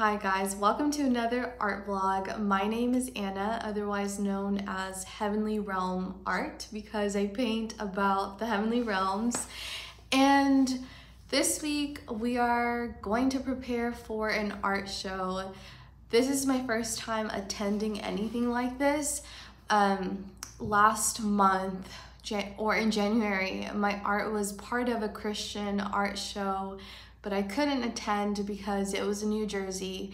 Hi guys, welcome to another art vlog. My name is Anna, otherwise known as Heavenly Realm Art, because I paint about the heavenly realms. And this week we are going to prepare for an art show. This is my first time attending anything like this. Last month, or in January, my art was part of a Christian art show, but I couldn't attend because it was in New Jersey.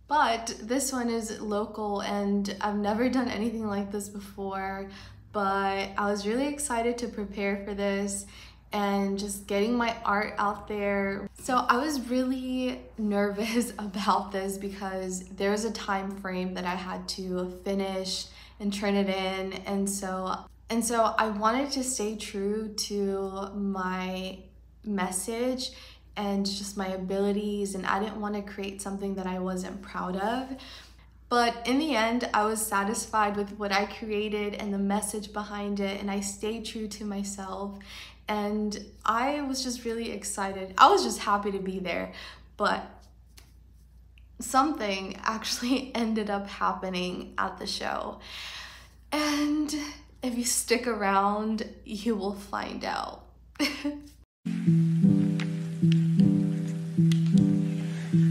But this one is local and I've never done anything like this before, but I was really excited to prepare for this and just getting my art out there. So I was really nervous about this because there was a time frame that I had to finish and turn it in, and so I wanted to stay true to my message and just my abilities, and I didn't want to create something that I wasn't proud of. But in the end, I was satisfied with what I created and the message behind it, and I stayed true to myself, and I was just really excited. I was just happy to be there, but something actually ended up happening at the show, and if you stick around, you will find out.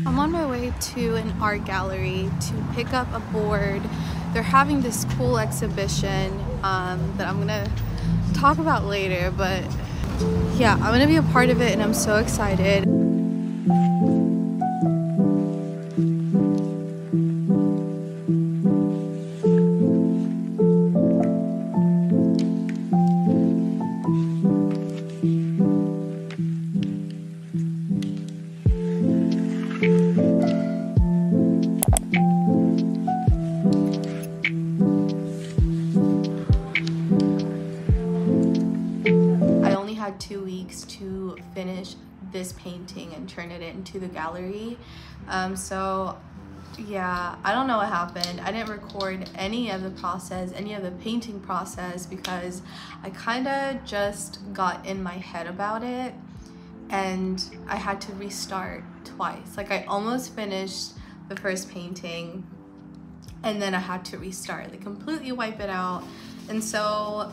I'm on my way to an art gallery to pick up a board. They're having this cool exhibition that I'm gonna talk about later, but yeah, I'm gonna be a part of it and I'm so excited. I only had 2 weeks to finish this painting and turn it into the gallery. So yeah, I don't know what happened. I didn't record any of the process, any of the painting process, because I kind of just got in my head about it and I had to restart twice. Like, I almost finished the first painting and then I had to restart, like completely wipe it out. And so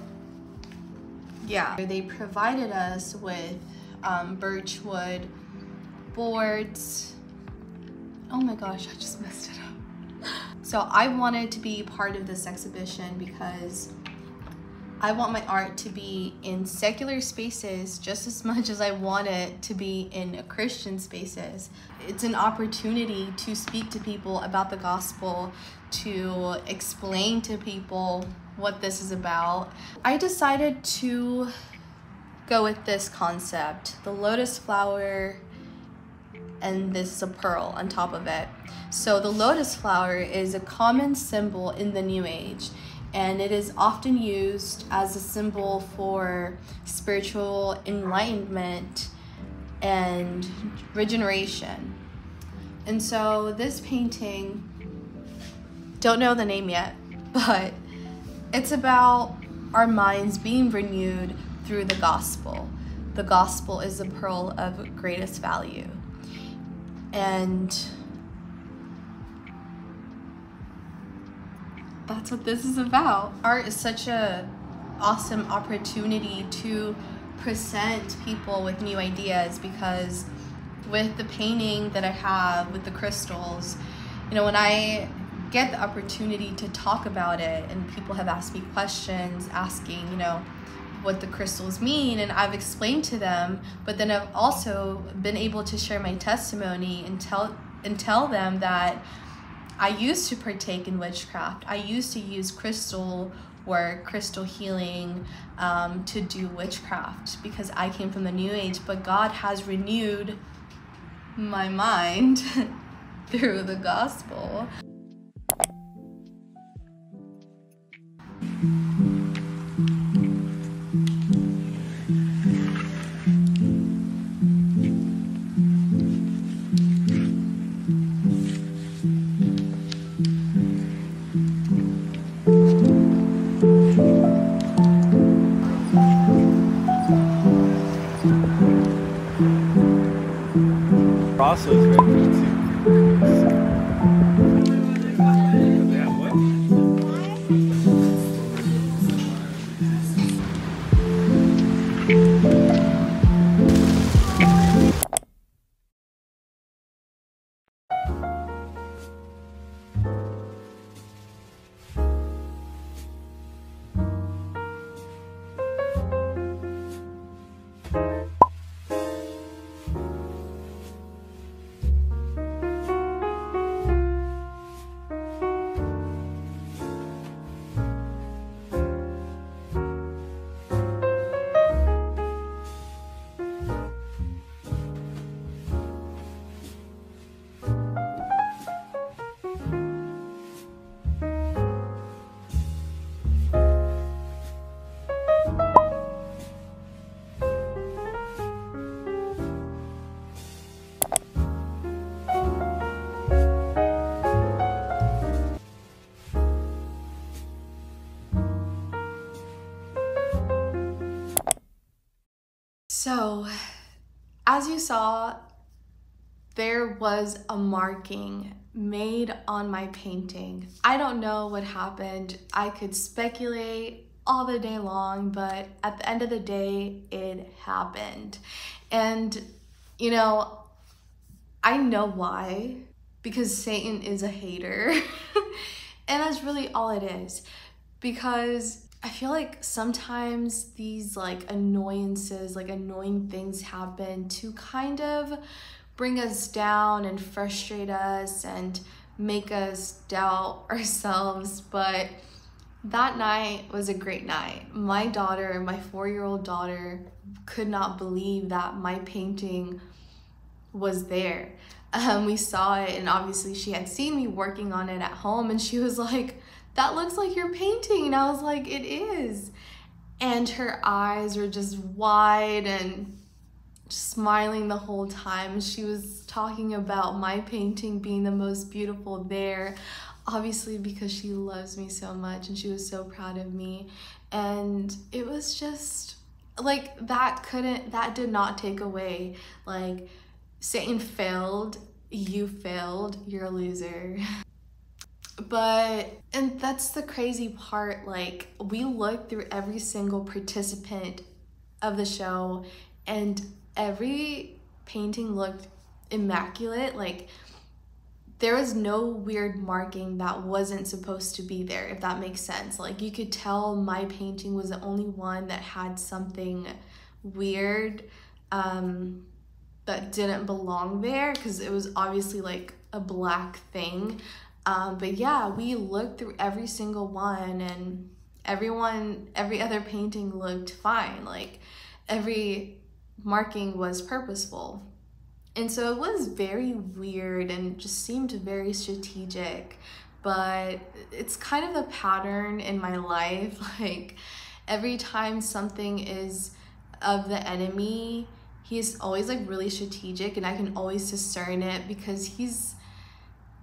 yeah, they provided us with birchwood boards. Oh my gosh, I just messed it up. So I wanted to be part of this exhibition because I want my art to be in secular spaces just as much as I want it to be in Christian spaces. It's an opportunity to speak to people about the gospel, to explain to people what this is about. I decided to go with this concept, the lotus flower, and this is a pearl on top of it. So the lotus flower is a common symbol in the New Age, and it is often used as a symbol for spiritual enlightenment and regeneration. And so this painting, don't know the name yet, but it's about our minds being renewed through the gospel. The gospel is the pearl of greatest value. And that's what this is about. Art is such an awesome opportunity to present people with new ideas, because with the painting that I have with the crystals, you know, when I get the opportunity to talk about it and people have asked me questions asking, you know, what the crystals mean, and I've explained to them, but then I've also been able to share my testimony and tell them that I used to partake in witchcraft. I used to use crystal work, crystal healing to do witchcraft because I came from the New Age, but God has renewed my mind through the gospel. Also, it's right there too. So, as you saw, there was a marking made on my painting. I don't know what happened. I could speculate all the day long, but at the end of the day, it happened. And, you know, I know why, because Satan is a hater. And that's really all it is. Because I feel like sometimes these like annoyances, like annoying things happen to kind of bring us down and frustrate us and make us doubt ourselves. But that night was a great night. My daughter, my 4-year-old daughter, could not believe that my painting was there. We saw it, and obviously she had seen me working on it at home, and she was like, "That looks like your painting." And I was like, "It is." And her eyes were just wide and smiling the whole time. She was talking about my painting being the most beautiful there, obviously because she loves me so much and she was so proud of me. And it was just like, that did not take away, like, Satan failed, you failed, you're a loser. And that's the crazy part, like, we looked through every single participant of the show and every painting looked immaculate. Like, there was no weird marking that wasn't supposed to be there, if that makes sense. Like, you could tell my painting was the only one that had something weird that didn't belong there, because it was obviously like a black thing. But yeah, we looked through every single one, and every other painting looked fine. Like, every marking was purposeful. And so it was very weird and just seemed very strategic, but it's kind of the pattern in my life. Like, every time something is of the enemy, he's always like really strategic, and I can always discern it because he's,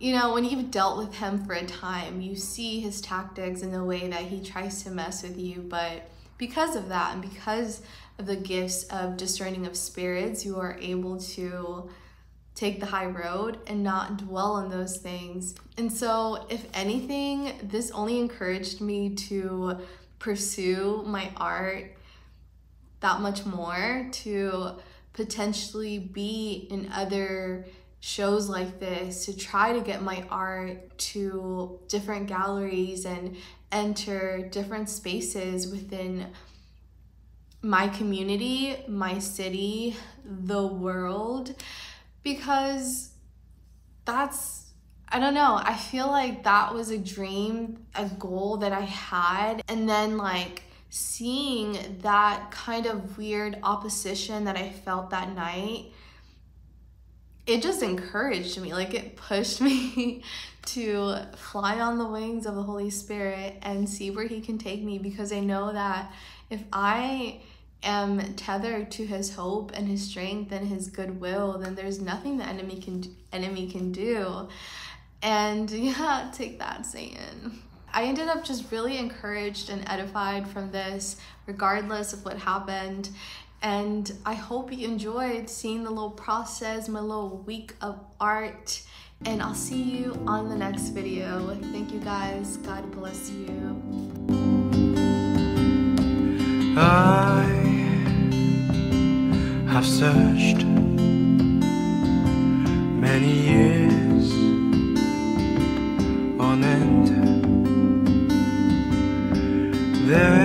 you know, when you've dealt with him for a time, you see his tactics and the way that he tries to mess with you. But because of that, and because of the gifts of discerning of spirits, you are able to take the high road and not dwell on those things. And so, if anything, this only encouraged me to pursue my art that much more, to potentially be in other shows like this, to try to get my art to different galleries and enter different spaces within my community, my city, the world, because that's, I don't know, I feel like that was a dream, a goal that I had. And then like seeing that kind of weird opposition that I felt that night, it just encouraged me, like it pushed me to fly on the wings of the Holy Spirit and see where he can take me, because I know that if I am tethered to his hope and his strength and his goodwill, then there's nothing the enemy can do. And yeah, take that, Satan. I ended up just really encouraged and edified from this, regardless of what happened. And I hope you enjoyed seeing the little process, my little week of art. And I'll see you on the next video. Thank you guys. God bless you. I have searched many years on end. There